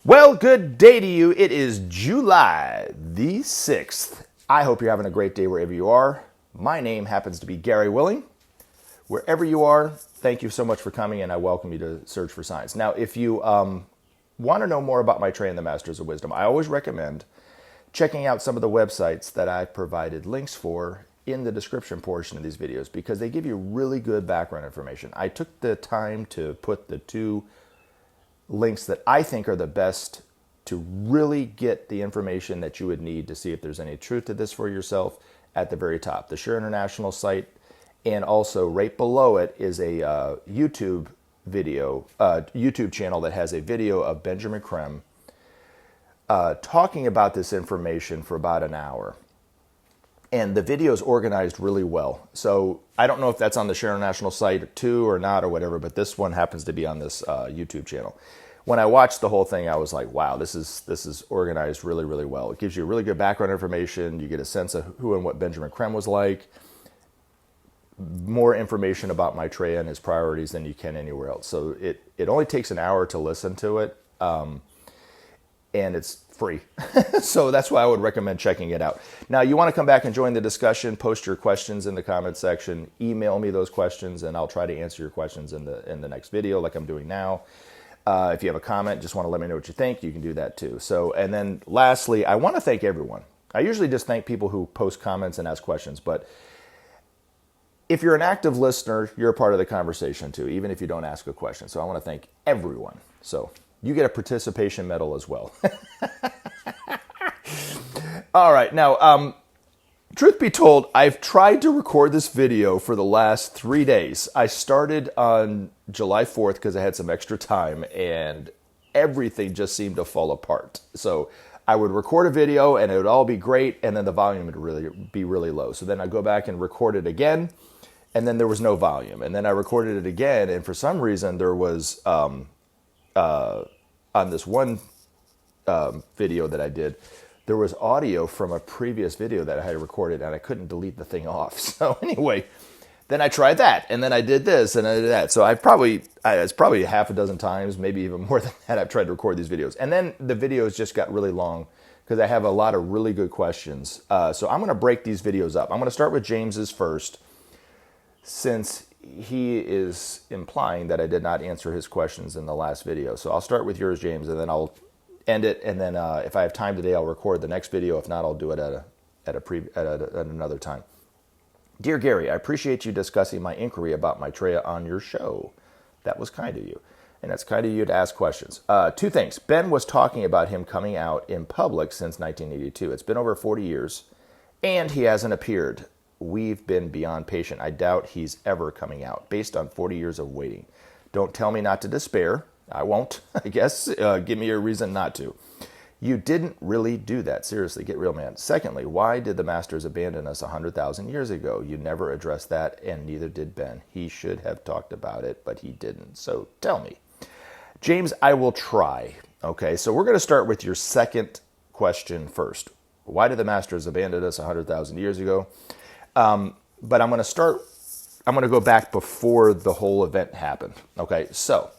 Well, good day to you. It is July the 6th. I hope you're having a great day wherever you are. My name happens to be Gary Willing. Wherever you are, thank you so much for coming, and I welcome you to Search for Science. Now, if you want to know more about Maitreya and the Masters of Wisdom, I always recommend checking out some of the websites that I've provided links for in the description portion of these videos because they give you really good background information. I took the time to put the two links that I think are the best to really get the information that you would need to see if there's any truth to this for yourself at the very top. The Sure International site, and also right below it is a YouTube channel that has a video of Benjamin Creme talking about this information for about an hour. And the video is organized really well. So I don't know if that's on the Sure International site too or not or whatever, but this one happens to be on this YouTube channel. When I watched the whole thing, I was like, wow, this is organized really, really well. It gives you really good background information. You get a sense of who and what Benjamin Creme was like. More information about Maitreya and his priorities than you can anywhere else. So it only takes an hour to listen to it, and it's free. So that's why I would recommend checking it out. Now, you want to come back and join the discussion, post your questions in the comment section, email me those questions, and I'll try to answer your questions in the next video like I'm doing now. If you have a comment, just want to let me know what you think, you can do that too. So, and then lastly, I want to thank everyone. I usually just thank people who post comments and ask questions, but if you're an active listener, you're a part of the conversation too, even if you don't ask a question. So I want to thank everyone. So you get a participation medal as well. All right. Now, truth be told, I've tried to record this video for the last 3 days. I started on July 4th because I had some extra time and everything just seemed to fall apart. So I would record a video and it would all be great and then the volume would be really low. So then I'd go back and record it again and then there was no volume. And then I recorded it again and for some reason there was, on this one video that I did, there was audio from a previous video that I had recorded and I couldn't delete the thing off. So anyway, then I tried that and then I did this and I did that. So it's probably a half a dozen times, maybe even more than that, I've tried to record these videos. And then the videos just got really long because I have a lot of really good questions. So I'm going to break these videos up. I'm going to start with James's first since he is implying that I did not answer his questions in the last video. So I'll start with yours, James, and then I'll end it, and then if I have time today, I'll record the next video. If not, I'll do it at another time. Dear Gary, I appreciate you discussing my inquiry about Maitreya on your show. That was kind of you, and it's kind of you to ask questions. Two things. Ben was talking about him coming out in public since 1982. It's been over 40 years, and he hasn't appeared. We've been beyond patient. I doubt he's ever coming out, based on 40 years of waiting. Don't tell me not to despair. I won't, I guess. Give me a reason not to. You didn't really do that. Seriously, get real, man. Secondly, why did the Masters abandon us 100,000 years ago? You never addressed that, and neither did Ben. He should have talked about it, but he didn't. So tell me. James, I will try. Okay, so we're going to start with your second question first. Why did the Masters abandon us 100,000 years ago? But I'm going to go back before the whole event happened. Okay, so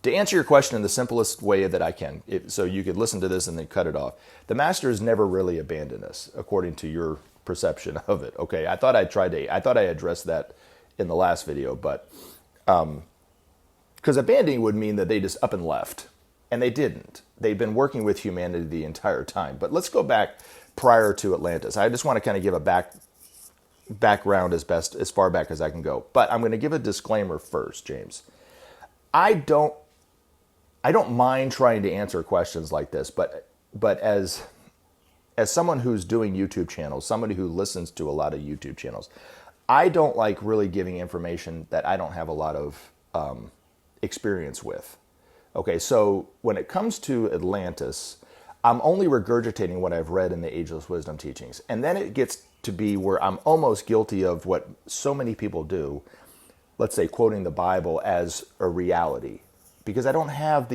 to answer your question in the simplest way that I can, so you could listen to this and then cut it off, the Masters never really abandoned us, according to your perception of it. Okay, I thought I addressed that in the last video, but because abandoning would mean that they just up and left, and they didn't. They've been working with humanity the entire time. But let's go back prior to Atlantis. I just want to kind of give a background as far back as I can go. But I'm going to give a disclaimer first, James. I don't mind trying to answer questions like this, but as someone who's doing YouTube channels, somebody who listens to a lot of YouTube channels, I don't like really giving information that I don't have a lot of experience with. Okay, so when it comes to Atlantis, I'm only regurgitating what I've read in the Ageless Wisdom Teachings. And then it gets to be where I'm almost guilty of what so many people do, let's say quoting the Bible as a reality, because I don't have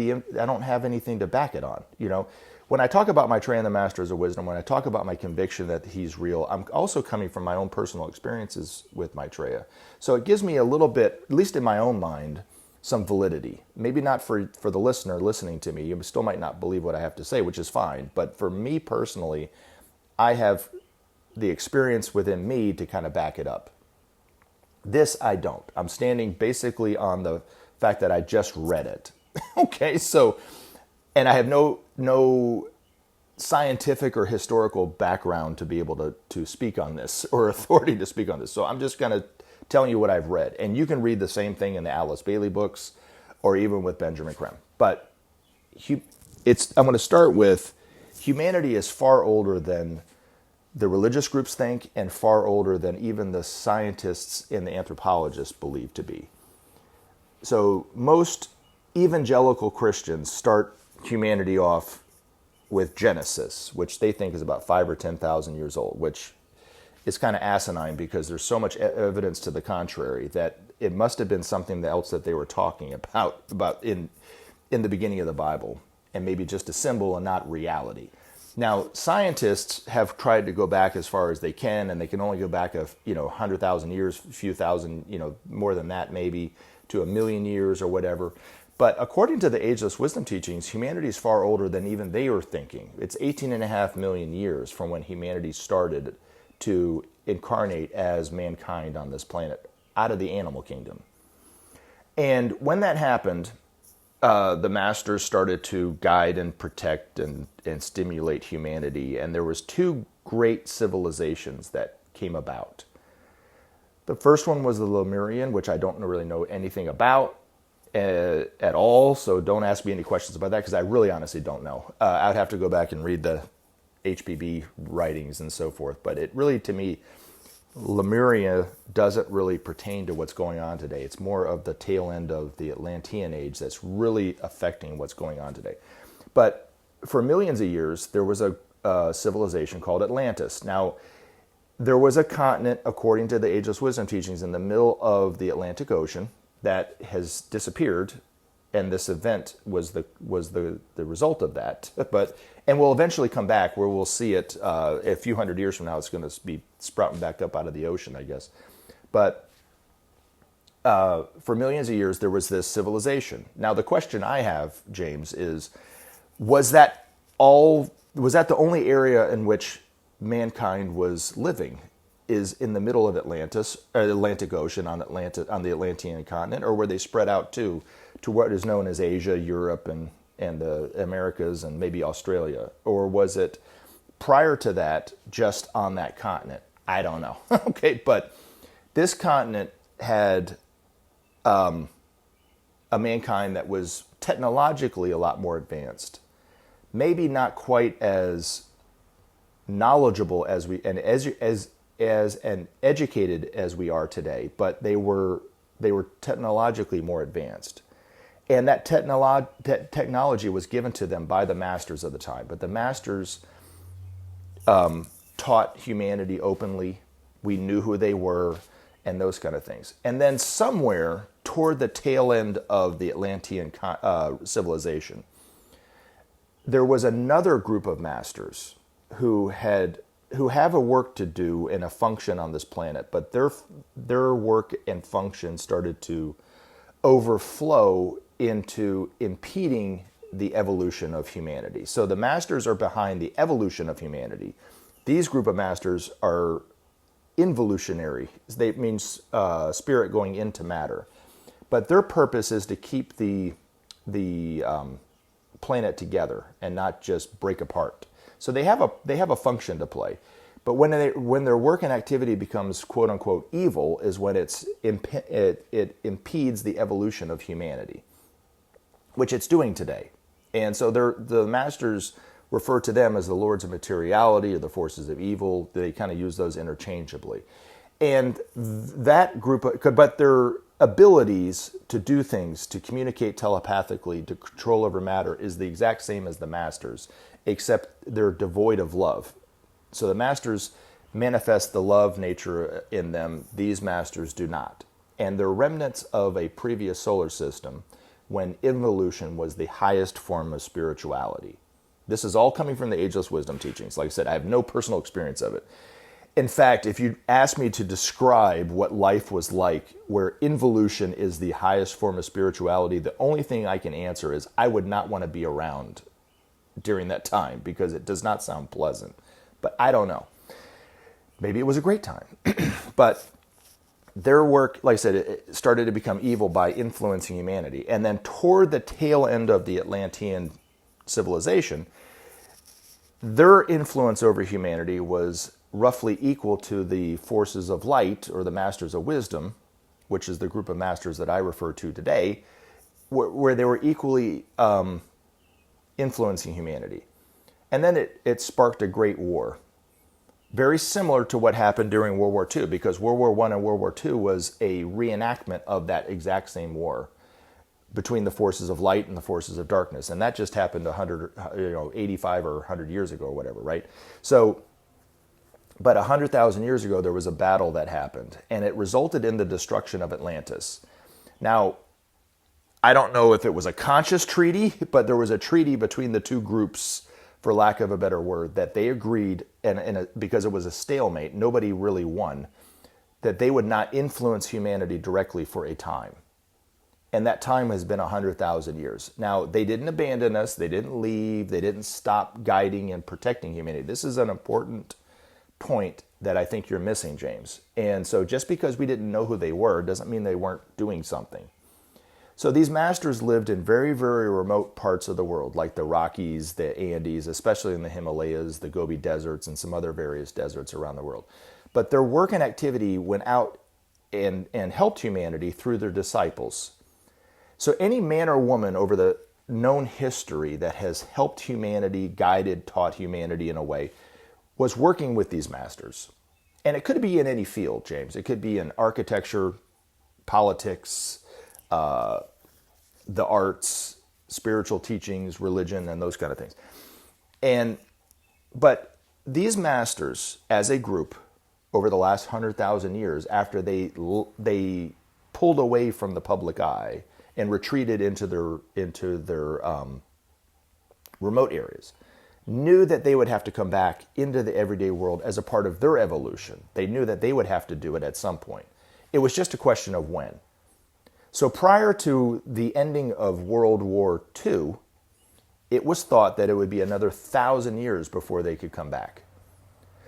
anything to back it on. You know, when I talk about Maitreya and the Masters of Wisdom, when I talk about my conviction that he's real, I'm also coming from my own personal experiences with Maitreya. So it gives me a little bit, at least in my own mind, some validity. Maybe not for the listener listening to me. You still might not believe what I have to say, which is fine. But for me personally, I have the experience within me to kind of back it up. This I don't. I'm standing basically on the fact that I just read it. Okay, so, and I have no scientific or historical background to be able to speak on this, or authority to speak on this. So I'm just going to telling you what I've read. And you can read the same thing in the Alice Bailey books or even with Benjamin Creme. But I'm going to start with humanity is far older than the religious groups think and far older than even the scientists and the anthropologists believe to be. So most evangelical Christians start humanity off with Genesis, which they think is about 5,000 or 10,000 years old, which is kind of asinine because there's so much evidence to the contrary that it must have been something else that they were talking about in the beginning of the Bible, and maybe just a symbol and not reality. Now, scientists have tried to go back as far as they can, and they can only go back 100,000 years, a few thousand, more than that maybe, to 1,000,000 years or whatever. But according to the Ageless Wisdom Teachings, humanity is far older than even they were thinking. It's 18.5 million years from when humanity started to incarnate as mankind on this planet out of the animal kingdom. And when that happened, the masters started to guide and protect and stimulate humanity. And there was two great civilizations that came about. The first one was the Lemurian, which I don't really know anything about at all. So don't ask me any questions about that because I really honestly don't know. I'd have to go back and read the HPB writings and so forth. But it really, to me, Lemuria doesn't really pertain to what's going on today. It's more of the tail end of the Atlantean age that's really affecting what's going on today. But for millions of years, there was a civilization called Atlantis. Now, there was a continent, according to the Ageless Wisdom Teachings, in the middle of the Atlantic Ocean that has disappeared, and this event was the result of that. And we'll eventually come back where we'll see it a few hundred years from now. It's going to be sprouting back up out of the ocean, I guess. But for millions of years, there was this civilization. Now, the question I have, James, is was that the only area in which mankind was living? Is in the middle of Atlantic Ocean on the Atlantean continent, or were they spread out to what is known as Asia, Europe, and the Americas, and maybe Australia? Or was it prior to that just on that continent? I don't know. Okay, but this continent had a mankind that was technologically a lot more advanced. Maybe not quite as knowledgeable as educated as we are today, but they were technologically more advanced. And that technology was given to them by the masters of the time. But the masters taught humanity openly. We knew who they were and those kind of things. And then somewhere toward the tail end of the Atlantean civilization, there was another group of masters who have a work to do and a function on this planet, but their work and function started to overflow into impeding the evolution of humanity. So the masters are behind the evolution of humanity. These group of masters are involutionary. That means spirit going into matter. But their purpose is to keep the planet together and not just break apart. So they have a function to play. But when their work and activity becomes quote unquote evil is when it impedes the evolution of humanity, which it's doing today. And so the masters refer to them as the lords of materiality or the forces of evil. They kind of use those interchangeably. And that group, but their abilities to do things, to communicate telepathically, to control over matter is the exact same as the masters, except they're devoid of love. So the masters manifest the love nature in them. These masters do not. And they're remnants of a previous solar system when involution was the highest form of spirituality. This is all coming from the Ageless Wisdom Teachings. Like I said, I have no personal experience of it. In fact, if you ask me to describe what life was like, where involution is the highest form of spirituality, the only thing I can answer is I would not want to be around during that time because it does not sound pleasant. But I don't know. Maybe it was a great time. But their work, like I said, it started to become evil by influencing humanity. And then toward the tail end of the Atlantean civilization, their influence over humanity was roughly equal to the forces of light, or the masters of wisdom, which is the group of masters that I refer to today, where they were equally influencing humanity. And then it sparked a great war. Very similar to what happened during World War II, because World War I and World War II was a reenactment of that exact same war between the forces of light and the forces of darkness. And that just happened 85 or 100 years ago or whatever, right? So, but 100,000 years ago, there was a battle that happened, and it resulted in the destruction of Atlantis. Now, I don't know if it was a conscious treaty, but there was a treaty between the two groups, for lack of a better word, that they agreed, because it was a stalemate, nobody really won, that they would not influence humanity directly for a time. And that time has been 100,000 years. Now, they didn't abandon us, they didn't leave, they didn't stop guiding and protecting humanity. This is an important point that I think you're missing, James. And so just because we didn't know who they were doesn't mean they weren't doing something. So these masters lived in very, very remote parts of the world, like the Rockies, the Andes, especially in the Himalayas, the Gobi deserts, and some other various deserts around the world. But their work and activity went out and helped humanity through their disciples. So any man or woman over the known history that has helped humanity, guided, taught humanity in a way, was working with these masters. And it could be in any field, James. It could be in architecture, politics, the arts, spiritual teachings, religion, and those kind of things. But these masters, as a group, over the last 100,000 years, after they pulled away from the public eye and retreated into their remote areas, knew that they would have to come back into the everyday world as a part of their evolution. They knew that they would have to do it at some point. It was just a question of when. So prior to the ending of World War II, it was thought that it would be another 1,000 years before they could come back.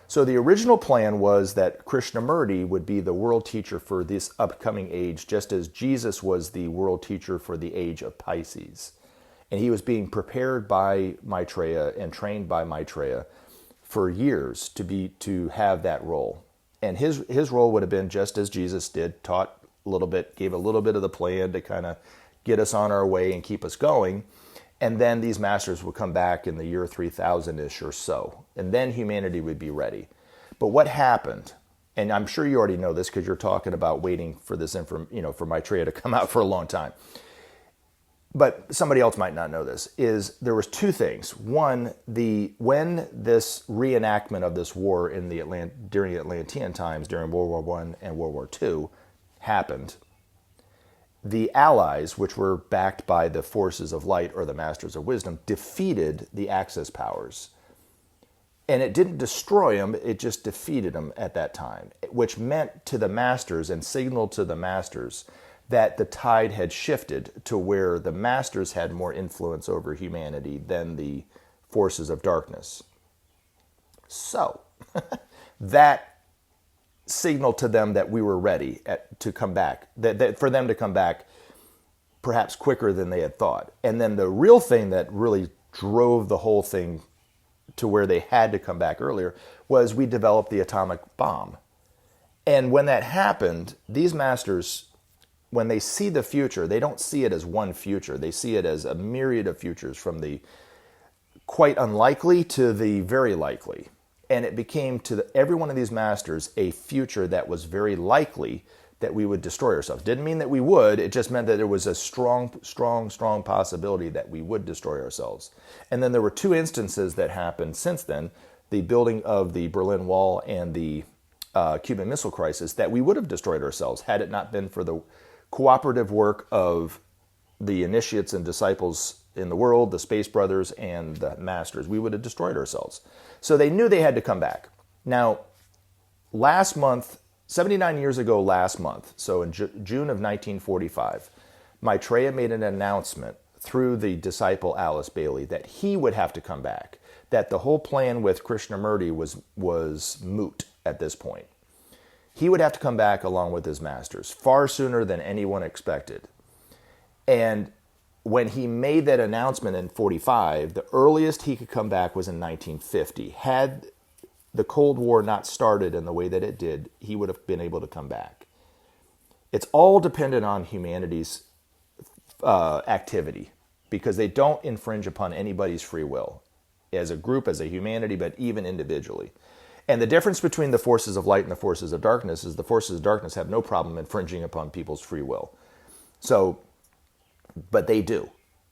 So the original plan was that Krishnamurti would be the world teacher for this upcoming age, just as Jesus was the world teacher for the age of Pisces. And he was being prepared by Maitreya and trained by Maitreya for years to have that role. And his role would have been just as Jesus did, taught a little bit, gave a little bit of the plan to kind of get us on our way and keep us going. And then these masters would come back in the year 3000-ish or so. And then humanity would be ready. But what happened, and I'm sure you already know this because you're talking about waiting for this for Maitreya to come out for a long time. But somebody else might not know this, is there was two things. One, when this reenactment of this war during the Atlantean times, during World War I and World War II, happened, the Allies, which were backed by the forces of light or the masters of wisdom, defeated the Axis powers. And it didn't destroy them, it just defeated them at that time, which meant to the masters and signaled to the masters that the tide had shifted to where the masters had more influence over humanity than the forces of darkness. So, that signaled to them that we were ready to come back, that for them to come back perhaps quicker than they had thought. And then the real thing that really drove the whole thing to where they had to come back earlier was we developed the atomic bomb. And when that happened, these masters, when they see the future, they don't see it as one future. They see it as a myriad of futures, from the quite unlikely to the very likely. And it became to every one of these masters a future that was very likely that we would destroy ourselves. Didn't mean that we would, it just meant that there was a strong possibility that we would destroy ourselves. And then there were two instances that happened since then, the building of the Berlin Wall and the Cuban Missile Crisis, that we would have destroyed ourselves had it not been for the cooperative work of the initiates and disciples in the world, the Space Brothers and the Masters. We would have destroyed ourselves. So they knew they had to come back. Now, last month, 79 years ago last month, so in June of 1945, Maitreya made an announcement through the disciple Alice Bailey that he would have to come back, that the whole plan with Krishnamurti was moot at this point. He would have to come back along with his masters far sooner than anyone expected. And when he made that announcement in 45, the earliest he could come back was in 1950. Had the Cold War not started in the way that it did, he would have been able to come back. It's all dependent on humanity's activity, because they don't infringe upon anybody's free will, as a group, as a humanity, but even individually. And the difference between the forces of light and the forces of darkness is the forces of darkness have no problem infringing upon people's free will. So, but they do.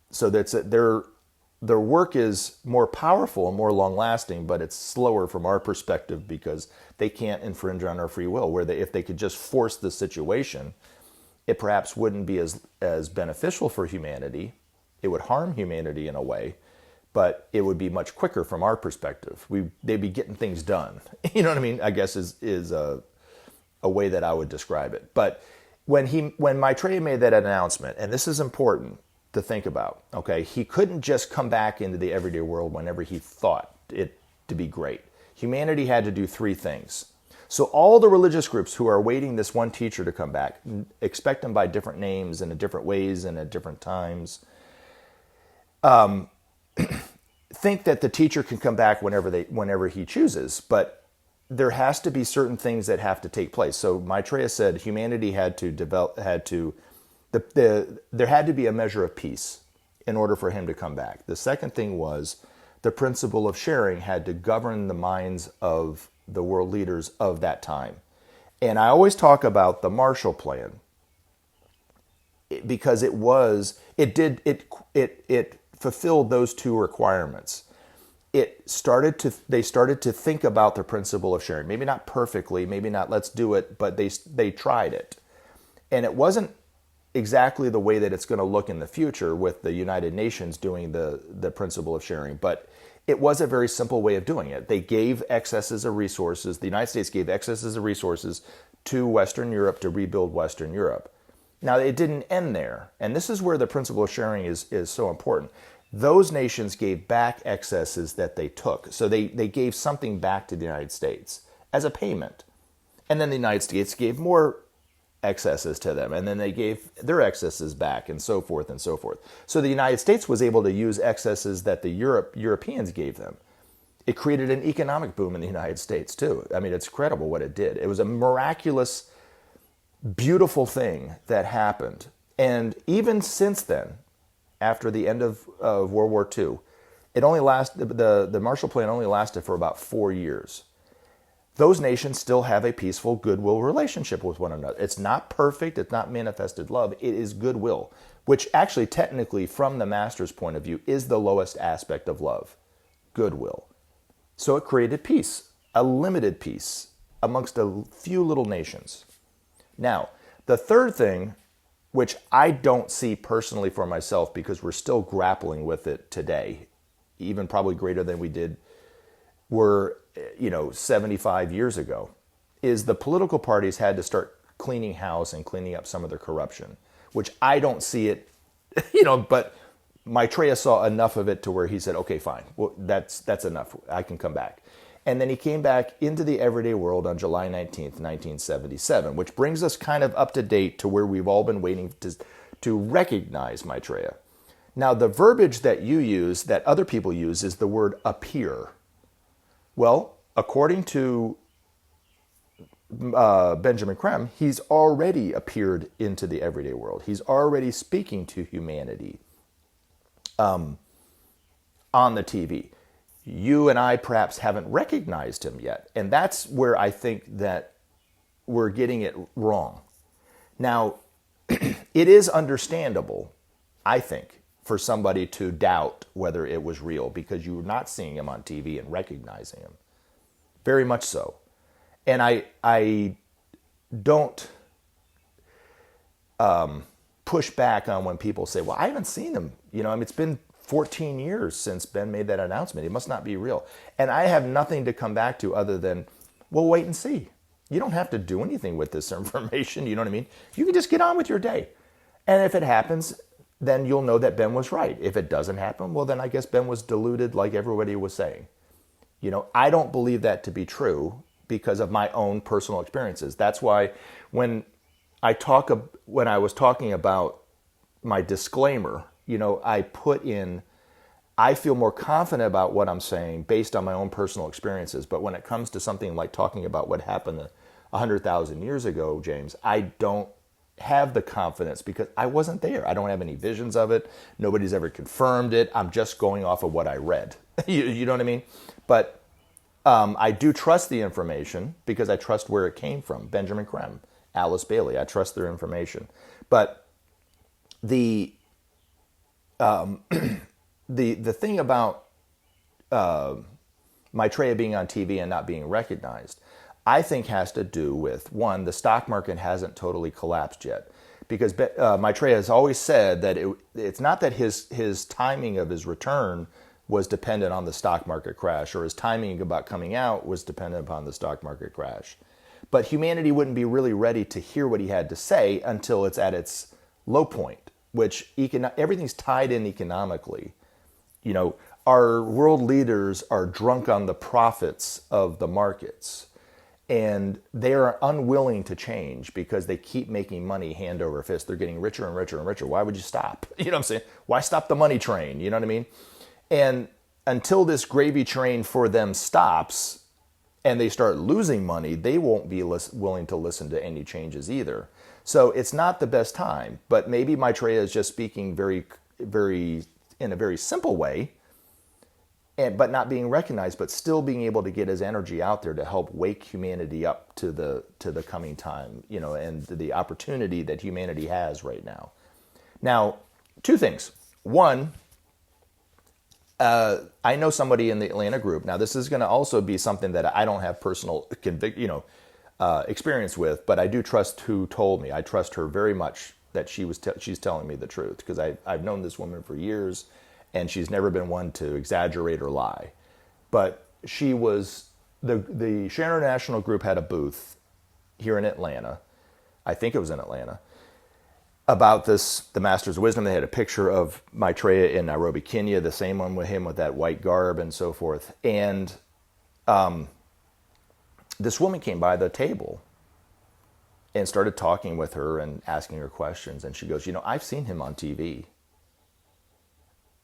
So that's their work is more powerful and more long-lasting, but it's slower from our perspective because they can't infringe on our free will. Where if they could just force the situation, it perhaps wouldn't be as beneficial for humanity. It would harm humanity in a way, but it would be much quicker from our perspective. They'd be getting things done. You know what I mean? I guess is a way that I would describe it. But when Maitreya made that announcement, and this is important to think about, okay, he couldn't just come back into the everyday world whenever he thought it to be great. Humanity had to do three things. So all the religious groups who are awaiting this one teacher to come back, expect him by different names and in different ways and at different times, think that the teacher can come back whenever he chooses, but there has to be certain things that have to take place. So Maitreya said humanity had to there had to be a measure of peace in order for him to come back. The second thing was the principle of sharing had to govern the minds of the world leaders of that time. And I always talk about the Marshall Plan because it fulfilled those two requirements. They started to think about the principle of sharing. Maybe not perfectly, maybe not let's do it, but they tried it. And it wasn't exactly the way that it's going to look in the future with the United Nations doing the principle of sharing, but it was a very simple way of doing it. They gave excesses of resources. The United States gave excesses of resources to Western Europe to rebuild Western Europe. Now, it didn't end there, and this is where the principle of sharing is so important. Those nations gave back excesses that they took. So they gave something back to the United States as a payment. And then the United States gave more excesses to them, and then they gave their excesses back, and so forth and so forth. So the United States was able to use excesses that the Europeans gave them. It created an economic boom in the United States too. I mean, it's incredible what it did. It was a miraculous, beautiful thing that happened. And even since then, after the end of World War II, it only lasted. The Marshall Plan only lasted for about 4 years. Those nations still have a peaceful, goodwill relationship with one another. It's not perfect. It's not manifested love. It is goodwill, which actually technically, from the master's point of view, is the lowest aspect of love, goodwill. So it created peace, a limited peace amongst a few little nations. Now, the third thing, which I don't see personally for myself because we're still grappling with it today, even probably greater than we did, were 75 years ago, is the political parties had to start cleaning house and cleaning up some of their corruption, which I don't see it, but Maitreya saw enough of it to where he said, okay, fine, well, that's enough. I can come back. And then he came back into the everyday world on July 19th, 1977, which brings us kind of up to date to where we've all been waiting to recognize Maitreya. Now, the verbiage that you use, that other people use, is the word appear. Well, according to Benjamin Creme, he's already appeared into the everyday world. He's already speaking to humanity on the TV. You and I perhaps haven't recognized him yet. And that's where I think that we're getting it wrong. Now, it is understandable, I think, for somebody to doubt whether it was real because you're not seeing him on TV and recognizing him. Very much so. And I don't push back on when people say, well, I haven't seen him. It's been 14 years since Ben made that announcement. It must not be real. And I have nothing to come back to other than, we'll wait and see. You don't have to do anything with this information. You know what I mean? You can just get on with your day. And if it happens, then you'll know that Ben was right. If it doesn't happen, well, then I guess Ben was deluded like everybody was saying. I don't believe that to be true because of my own personal experiences. That's why when I was talking about my disclaimer, I put in, I feel more confident about what I'm saying based on my own personal experiences. But when it comes to something like talking about what happened 100,000 years ago, James, I don't have the confidence because I wasn't there. I don't have any visions of it. Nobody's ever confirmed it. I'm just going off of what I read. You know what I mean? But I do trust the information because I trust where it came from. Benjamin Creme, Alice Bailey. I trust their information. But the thing about Maitreya being on TV and not being recognized, I think has to do with, one, the stock market hasn't totally collapsed yet. Because Maitreya has always said that it's not that his timing of his return was dependent on the stock market crash, or his timing about coming out was dependent upon the stock market crash. But humanity wouldn't be really ready to hear what he had to say until it's at its low point, which everything's tied in economically. Our world leaders are drunk on the profits of the markets, and they are unwilling to change because they keep making money hand over fist. They're getting richer and richer and richer. Why would you stop? You know what I'm saying? Why stop the money train? You know what I mean? And until this gravy train for them stops and they start losing money, they won't be willing to listen to any changes either. So it's not the best time, but maybe Maitreya is just speaking very, very, in a very simple way, but not being recognized, but still being able to get his energy out there to help wake humanity up to the coming time, and the opportunity that humanity has right now. Now, two things. One, I know somebody in the Atlanta group. Now, this is going to also be something that I don't have personal experience with, but I do trust who told me. I trust her very much that she's telling me the truth, because I've known this woman for years, and she's never been one to exaggerate or lie. But she was the Sharon National Group had a booth here in Atlanta. I think it was in Atlanta. About the Masters of Wisdom. They had a picture of Maitreya in Nairobi, Kenya, the same one with him with that white garb and so forth. And this woman came by the table and started talking with her and asking her questions. And she goes, I've seen him on TV.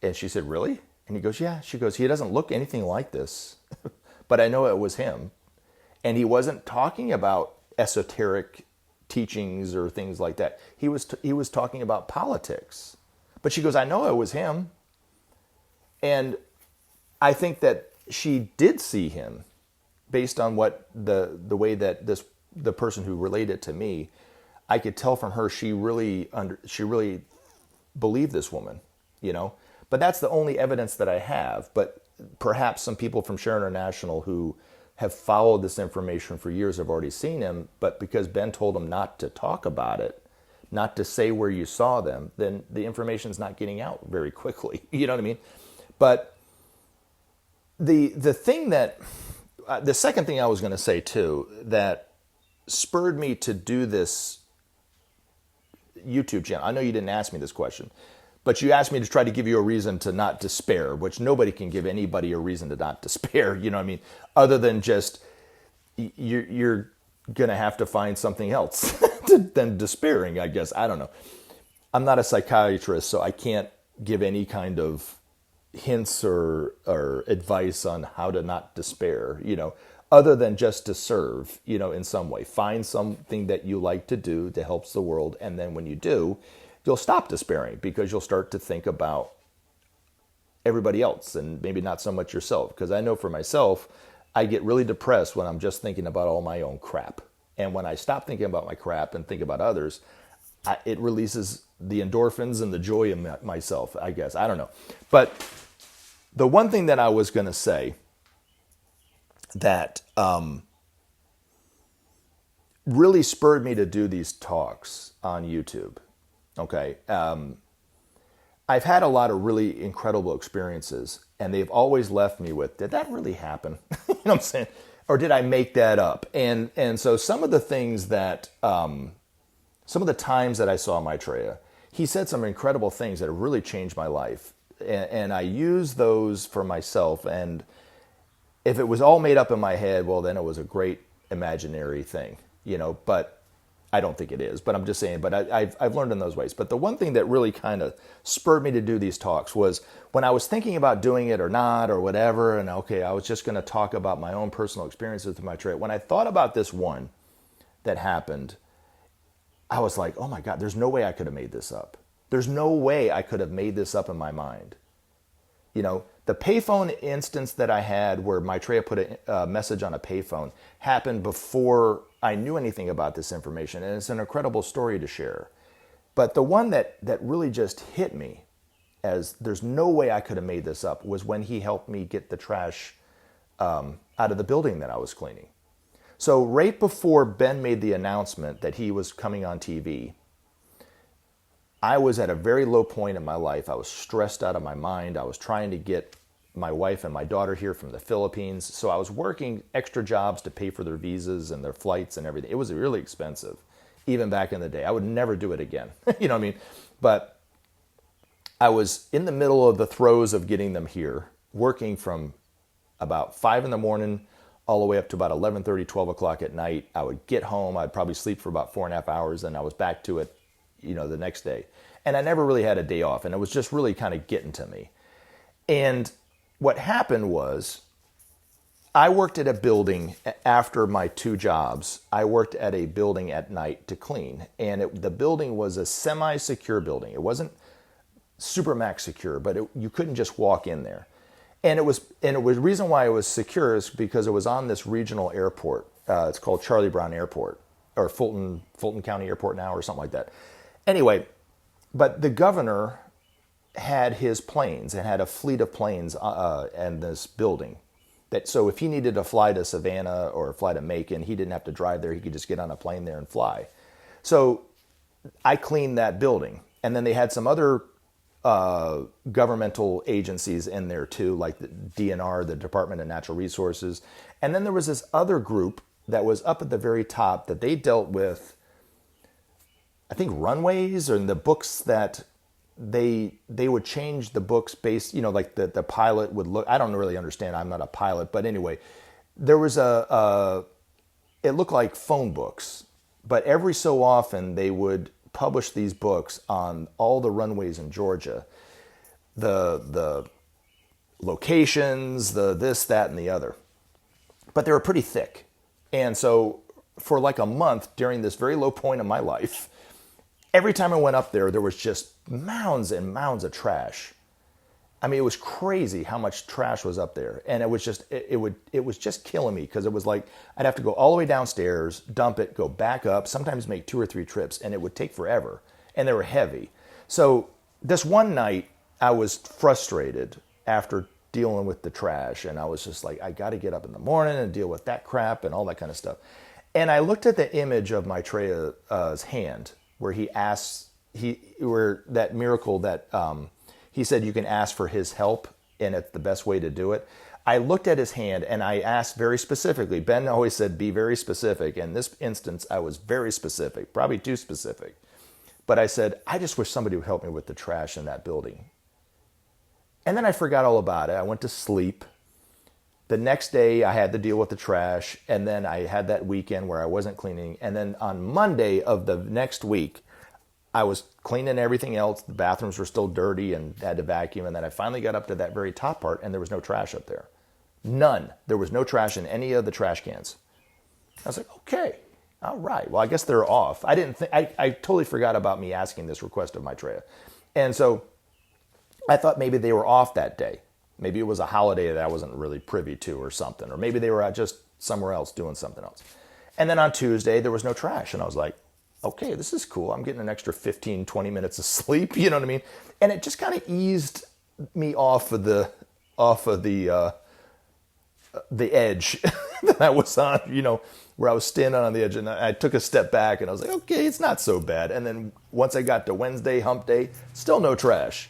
And she said, really? And he goes, yeah. She goes, he doesn't look anything like this, but I know it was him. And he wasn't talking about esoteric teachings or things like that. He was talking about politics. But she goes, I know it was him. And I think that she did see him based on what the way that the person who relayed it to me, I could tell from her she really believed this woman, But that's the only evidence that I have. But perhaps some people from Sharon International who have followed this information for years have already seen him, but because Ben told them not to talk about it, not to say where you saw them, then the information's not getting out very quickly. You know what I mean? But the thing that, the second thing I was going to say too, that spurred me to do this YouTube channel. I know you didn't ask me this question, but you asked me to try to give you a reason to not despair, which nobody can give anybody a reason to not despair, you know what I mean? Other than just, you're going to have to find something else than despairing, I guess. I don't know. I'm not a psychiatrist, so I can't give any kind of hints or advice on how to not despair, other than just to serve, in some way. Find something that you like to do that helps the world, and then when you do, you'll stop despairing because you'll start to think about everybody else and maybe not so much yourself. Because I know for myself, I get really depressed when I'm just thinking about all my own crap. And when I stop thinking about my crap and think about others, it releases the endorphins and the joy in myself, I guess. I don't know. But the one thing that I was going to say that really spurred me to do these talks on YouTube. Okay. I've had a lot of really incredible experiences, and they've always left me with, did that really happen? You know what I'm saying? or did I make that up? And so some of the things that, some of the times that I saw Maitreya, he said some incredible things that really changed my life. And I use those for myself. And if it was all made up in my head, well, then it was a great imaginary thing, but I don't think it is, but I'm just saying, but I've learned in those ways. But the one thing that really kind of spurred me to do these talks was when I was thinking about doing it or not or whatever, and okay, I was just going to talk about my own personal experiences with Maitreya. When I thought about this one that happened, I was like, oh my God, there's no way I could have made this up. There's no way I could have made this up in my mind. The payphone instance that I had where Maitreya put a message on a payphone happened before I knew anything about this information, and it's an incredible story to share. But the one that really just hit me as there's no way I could have made this up was when he helped me get the trash out of the building that I was cleaning. So right before Ben made the announcement that he was coming on TV, I was at a very low point in my life. I was stressed out of my mind. I was trying to get my wife and my daughter here from the Philippines. So I was working extra jobs to pay for their visas and their flights and everything. It was really expensive, even back in the day. I would never do it again. You know what I mean? But I was in the middle of the throes of getting them here, working from about 5 in the morning all the way up to about 11:30, 12 o'clock at night. I would get home. I'd probably sleep for about 4.5 hours, and I was back to it, the next day. And I never really had a day off, and it was just really kind of getting to me. And what happened was I worked at a building after my 2 jobs. I worked at a building at night to clean, and the building was a semi-secure building. It wasn't super max secure, but you couldn't just walk in there. And it was the reason why it was secure is because it was on this regional airport. It's called Charlie Brown Airport, or Fulton County Airport now, or something like that. Anyway, but the governor had his planes and had a fleet of planes in this building. So if he needed to fly to Savannah or fly to Macon, he didn't have to drive there. He could just get on a plane there and fly. So I cleaned that building. And then they had some other governmental agencies in there too, like the DNR, the Department of Natural Resources. And then there was this other group that was up at the very top that they dealt with, I think, runways, or in the books that they would change the books based, like the pilot would look. I don't really understand. I'm not a pilot, but anyway, there was it looked like phone books, but every so often they would publish these books on all the runways in Georgia, the locations, the this, that, and the other. But they were pretty thick. And so for like a month during this very low point in my life, every time I went up there, there was just mounds and mounds of trash. I mean, it was crazy how much trash was up there. And it was just, it was just killing me, because it was like, I'd have to go all the way downstairs, dump it, go back up, sometimes make 2 or 3 trips, and it would take forever. And they were heavy. So this one night, I was frustrated after dealing with the trash. And I was just like, I got to get up in the morning and deal with that crap and all that kind of stuff. And I looked at the image of Maitreya's hand, where he asks, where that miracle that he said you can ask for his help, and it's the best way to do it. I looked at his hand and I asked very specifically. Ben always said, be very specific. In this instance, I was very specific, probably too specific. But I said, I just wish somebody would help me with the trash in that building. And then I forgot all about it. I went to sleep. The next day I had to deal with the trash. And then I had that weekend where I wasn't cleaning. And then on Monday of the next week, I was cleaning everything else. The bathrooms were still dirty and had to vacuum. And then I finally got up to that very top part, and there was no trash up there. None. There was no trash in any of the trash cans. I was like, okay, all right. Well, I guess they're off. I totally forgot about me asking this request of Maitreya. And so I thought maybe they were off that day. Maybe it was a holiday that I wasn't really privy to or something. Or maybe they were just somewhere else doing something else. And then on Tuesday, there was no trash. And I was like, okay, this is cool. I'm getting an extra 15, 20 minutes of sleep. You know what I mean? And it just kind of eased me off of the edge that I was on, where I was standing on the edge. And I took a step back and I was like, okay, it's not so bad. And then once I got to Wednesday, hump day, still no trash.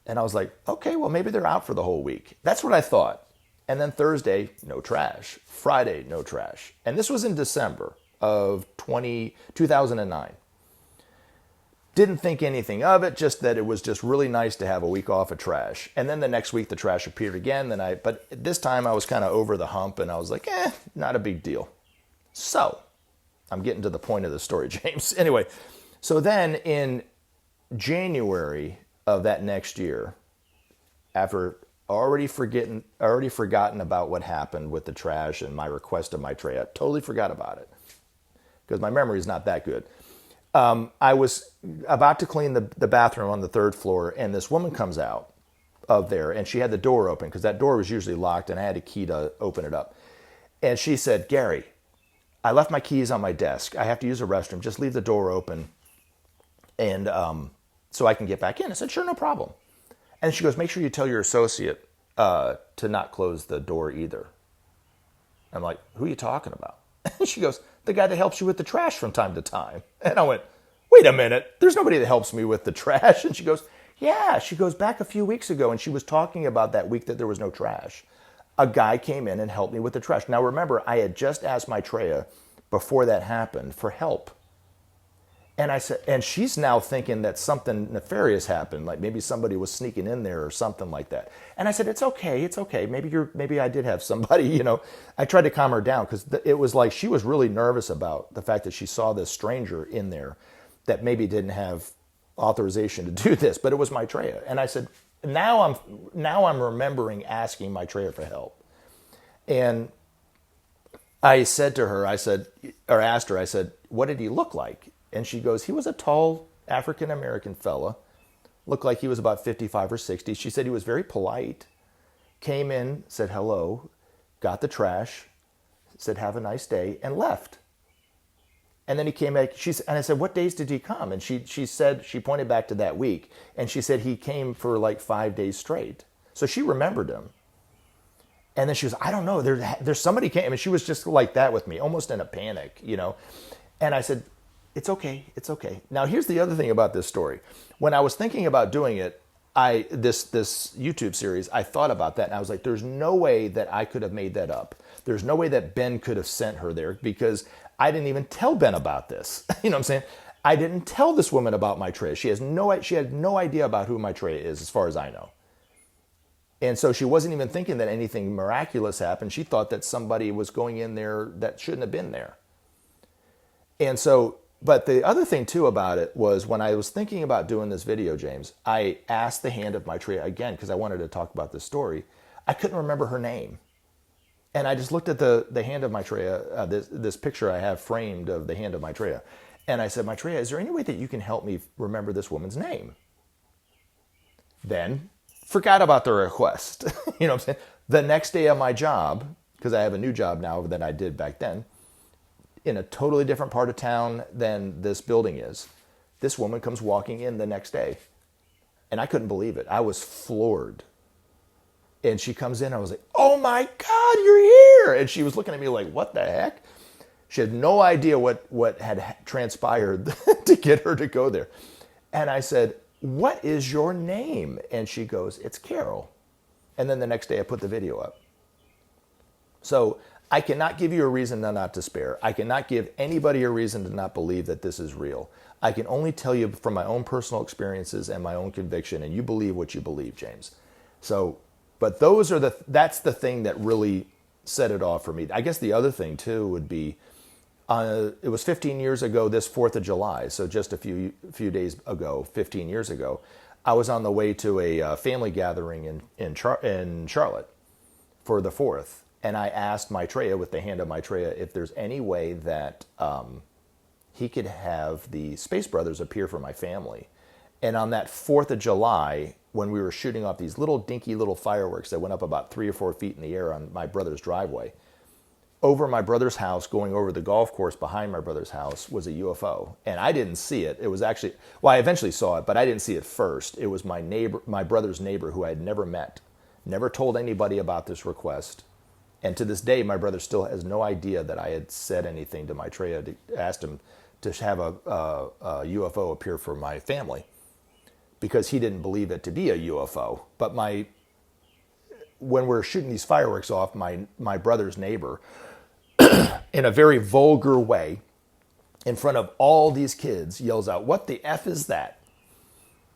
And I was like, okay, well, maybe they're out for the whole week. That's what I thought. And then Thursday, no trash. Friday, no trash. And this was in December of 2009. Didn't think anything of it, just that it was just really nice to have a week off of trash. And then the next week, the trash appeared again. But this time I was kind of over the hump, and I was like, not a big deal. So, I'm getting to the point of the story, James. Anyway, so then in January of that next year, after already forgotten about what happened with the trash and my request of Maitreya, totally forgot about it because my memory is not that good. I was about to clean the bathroom on the third floor, and this woman comes out of there, and she had the door open because that door was usually locked, and I had a key to open it up. And she said, "Gary, I left my keys on my desk. I have to use a restroom. Just leave the door open, and so I can get back in." I said, "Sure, no problem." And she goes, "Make sure you tell your associate to not close the door either." I'm like, "Who are you talking about?" And she goes, "The guy that helps you with the trash from time to time." And I went, "Wait a minute, there's nobody that helps me with the trash." And she goes, "Yeah." She goes, "Back a few weeks ago," and she was talking about that week that there was no trash. A guy came in and helped me with the trash. Now remember, I had just asked Maitreya before that happened for help. And I said, and she's now thinking that something nefarious happened, like maybe somebody was sneaking in there or something like that. And I said, it's okay. Maybe I did have somebody, I tried to calm her down because it was like she was really nervous about the fact that she saw this stranger in there that maybe didn't have authorization to do this, but it was Maitreya. And I said, now I'm remembering asking Maitreya for help. And I said to her, asked her, "What did he look like?" And she goes, "He was a tall African-American fella, looked like he was about 55 or 60. She said he was very polite, came in, said hello, got the trash, said have a nice day, and left. And then he came back, and I said, "What days did he come?" And she said, she pointed back to that week, and she said he came for like 5 days straight. So she remembered him. And then she was, "I don't know, there's somebody came." And she was just like that with me, almost in a panic, And I said, It's okay. Now, here's the other thing about this story. When I was thinking about doing it, this YouTube series, I thought about that, and I was like, there's no way that I could have made that up. There's no way that Ben could have sent her there because I didn't even tell Ben about this. You know what I'm saying? I didn't tell this woman about Maitreya. She had no idea about who Maitreya is, as far as I know. And so she wasn't even thinking that anything miraculous happened. She thought that somebody was going in there that shouldn't have been there. And so... But the other thing, too, about it was when I was thinking about doing this video, James, I asked the hand of Maitreya again because I wanted to talk about this story. I couldn't remember her name. And I just looked at the hand of Maitreya, this picture I have framed of the hand of Maitreya. And I said, "Maitreya, is there any way that you can help me remember this woman's name?" Then forgot about the request. You know what I'm saying? The next day of my job, because I have a new job now than I did back then, in a totally different part of town than this building is, this woman comes walking in the next day. And I couldn't believe it. I was floored. And she comes in, I was like, "Oh my God, you're here!" And she was looking at me like, "What the heck?" She had no idea what had transpired to get her to go there. And I said, "What is your name?" And she goes, "It's Carol." And then the next day I put the video up. So I cannot give you a reason not to spare. I cannot give anybody a reason to not believe that this is real. I can only tell you from my own personal experiences and my own conviction, and you believe what you believe, James. So, but that's the thing that really set it off for me. I guess the other thing too would be, it was 15 years ago, this 4th of July, so just a few days ago, 15 years ago, I was on the way to a family gathering in Charlotte for the 4th. And I asked Maitreya, with the hand of Maitreya, if there's any way that he could have the Space Brothers appear for my family. And on that 4th of July, when we were shooting off these little dinky little fireworks that went up about 3 or 4 feet in the air on my brother's driveway, over my brother's house, going over the golf course behind my brother's house, was a UFO. And I didn't see it. It was actually, well, I eventually saw it, but I didn't see it first. It was my brother's neighbor who I had never met, never told anybody about this request. And to this day, my brother still has no idea that I had said anything to Maitreya, asked him to have a UFO appear for my family, because he didn't believe it to be a UFO. But when we're shooting these fireworks off, my brother's neighbor, in a very vulgar way, in front of all these kids, yells out, "What the F is that?"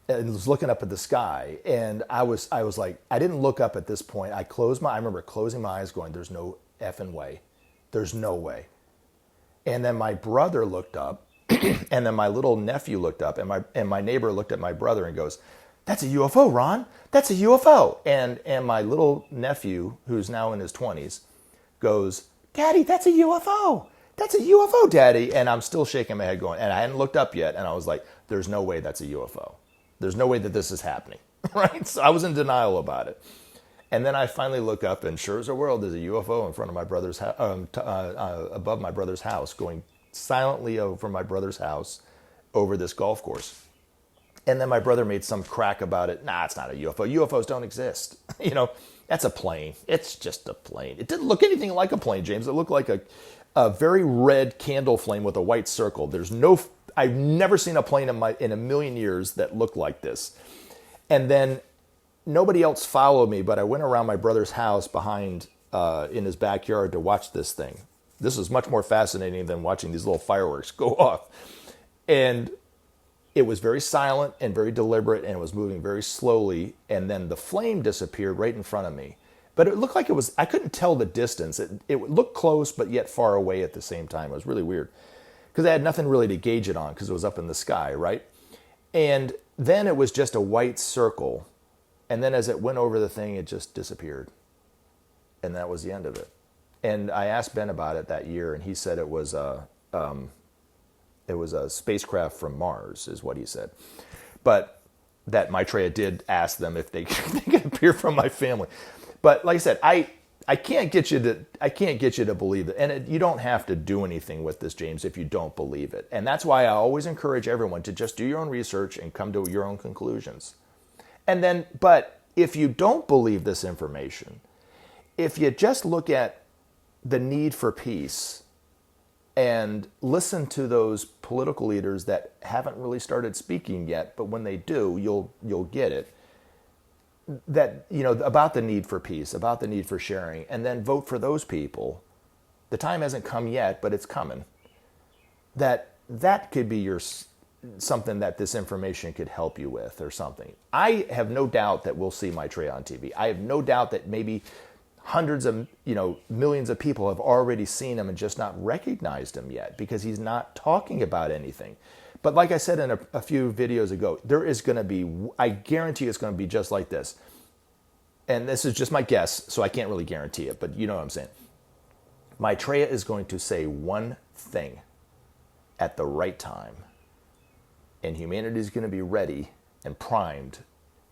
And was looking up at the sky. And I was like, I didn't look up at this point. I remember closing my eyes going, there's no effing way. There's no way. And then my brother looked up, and then my little nephew looked up, and my neighbor looked at my brother and goes, "That's a UFO, Ron. That's a UFO." And my little nephew, who's now in his 20s, goes, "Daddy, that's a UFO. That's a UFO, Daddy." And I'm still shaking my head going, and I hadn't looked up yet, and I was like, there's no way that's a UFO. There's no way that this is happening, right? So I was in denial about it. And then I finally look up, and sure as a world, there's a UFO in front of my brother's above my brother's house, going silently over my brother's house over this golf course. And then my brother made some crack about it. Nah, it's not a UFO. UFOs don't exist. That's a plane. It's just a plane. It didn't look anything like a plane, James. It looked like a very red candle flame with a white circle. I've never seen a plane in a million years that looked like this. And then nobody else followed me, but I went around my brother's house behind in his backyard to watch this thing. This was much more fascinating than watching these little fireworks go off. And it was very silent and very deliberate, and it was moving very slowly. And then the flame disappeared right in front of me. But it looked like I couldn't tell the distance. It looked close, but yet far away at the same time. It was really weird because I had nothing really to gauge it on because it was up in the sky, right? And then it was just a white circle. And then as it went over the thing, it just disappeared. And that was the end of it. And I asked Ben about it that year, and he said it was a spacecraft from Mars, is what he said. But that Maitreya did ask them if they could appear from my family. But like I said, I can't get you to believe it, and you don't have to do anything with this, James, if you don't believe it. And that's why I always encourage everyone to just do your own research and come to your own conclusions. And then, but if you don't believe this information, if you just look at the need for peace and listen to those political leaders that haven't really started speaking yet, but when they do, you'll get it. That, about the need for peace, about the need for sharing, and then vote for those people. The time hasn't come yet, but it's coming. That could be something that this information could help you with or something. I have no doubt that we'll see Maitreya on TV. I have no doubt that maybe hundreds of, millions of people have already seen him and just not recognized him yet because he's not talking about anything. But like I said in a few videos ago, there is going to be, I guarantee it's going to be just like this. And this is just my guess, so I can't really guarantee it, but you know what I'm saying. Maitreya is going to say one thing at the right time, and humanity is going to be ready and primed,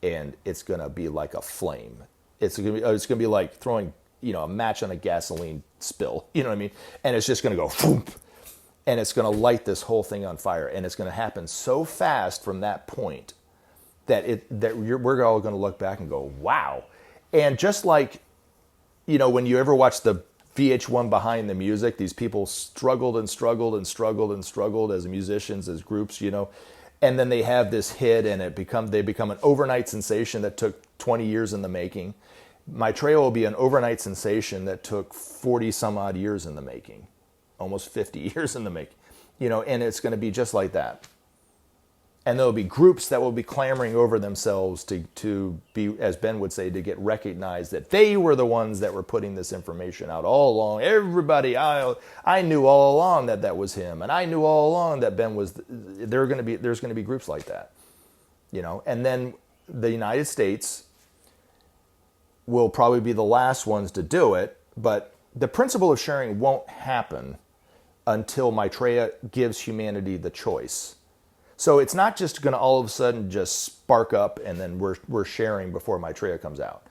and it's going to be like a flame. It's going to be like throwing, a match on a gasoline spill, you know what I mean? And it's just going to go, whoop, and it's going to light this whole thing on fire. And it's going to happen so fast from that point that we're all going to look back and go, wow. And just like, when you ever watch the VH1 Behind the Music, these people struggled and struggled and struggled and struggled as musicians, as groups, and then they have this hit and they become an overnight sensation that took 20 years in the making. Maitreya will be an overnight sensation that took 40 some odd years in the making, almost 50 years in the making, and it's going to be just like that. And there'll be groups that will be clamoring over themselves to be, as Ben would say, to get recognized that they were the ones that were putting this information out all along. Everybody, I knew all along that was him, and I knew all along that Ben was. There's going to be groups like that, And then the United States will probably be the last ones to do it, but the principle of sharing won't happen until Maitreya gives humanity the choice. So it's not just going to all of a sudden just spark up and then we're sharing before Maitreya comes out.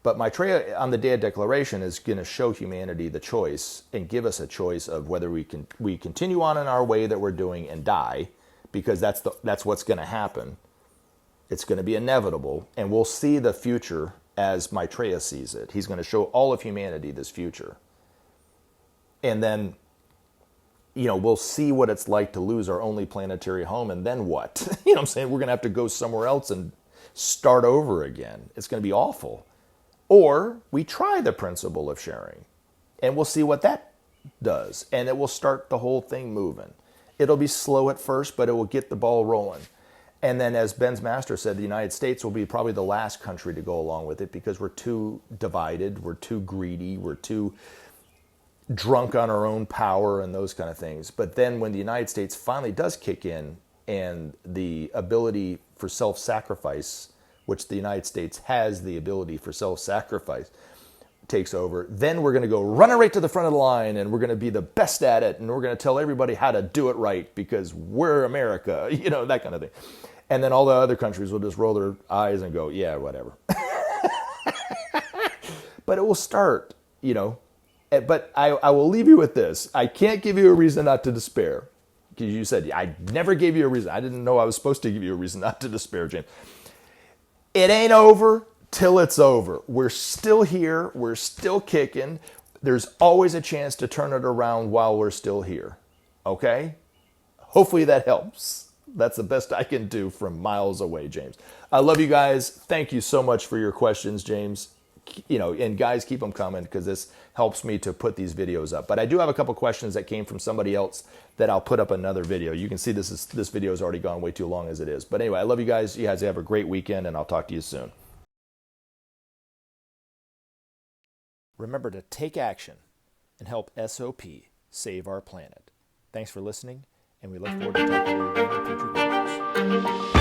But Maitreya on the Day of Declaration is going to show humanity the choice and give us a choice of whether we continue on in our way that we're doing and die, because that's what's going to happen. It's going to be inevitable, and we'll see the future as Maitreya sees it. He's going to show all of humanity this future. And then we'll see what it's like to lose our only planetary home, and then what? What I'm saying? We're going to have to go somewhere else and start over again. It's going to be awful. Or we try the principle of sharing and we'll see what that does. And it will start the whole thing moving. It'll be slow at first, but it will get the ball rolling. And then, as Ben's master said, the United States will be probably the last country to go along with it because we're too divided, we're too greedy, we're too drunk on our own power and those kind of things. But then when the United States finally does kick in and the ability for self-sacrifice, which the United States has the ability for self-sacrifice, takes over, then we're going to go running right to the front of the line and we're going to be the best at it and we're going to tell everybody how to do it right because we're America, that kind of thing. And then all the other countries will just roll their eyes and go, yeah, whatever. But it will start, But I will leave you with this. I can't give you a reason not to despair. Because you said, I never gave you a reason. I didn't know I was supposed to give you a reason not to despair, James. It ain't over till it's over. We're still here. We're still kicking. There's always a chance to turn it around while we're still here. Okay? Hopefully that helps. That's the best I can do from miles away, James. I love you guys. Thank you so much for your questions, James. And guys, keep them coming because this helps me to put these videos up. But I do have a couple questions that came from somebody else that I'll put up another video. You can see this video has already gone way too long as it is. But anyway, I love you guys. You guys have a great weekend, and I'll talk to you soon. Remember to take action and help SOP save our planet. Thanks for listening, and we look forward to talking to you again in future videos.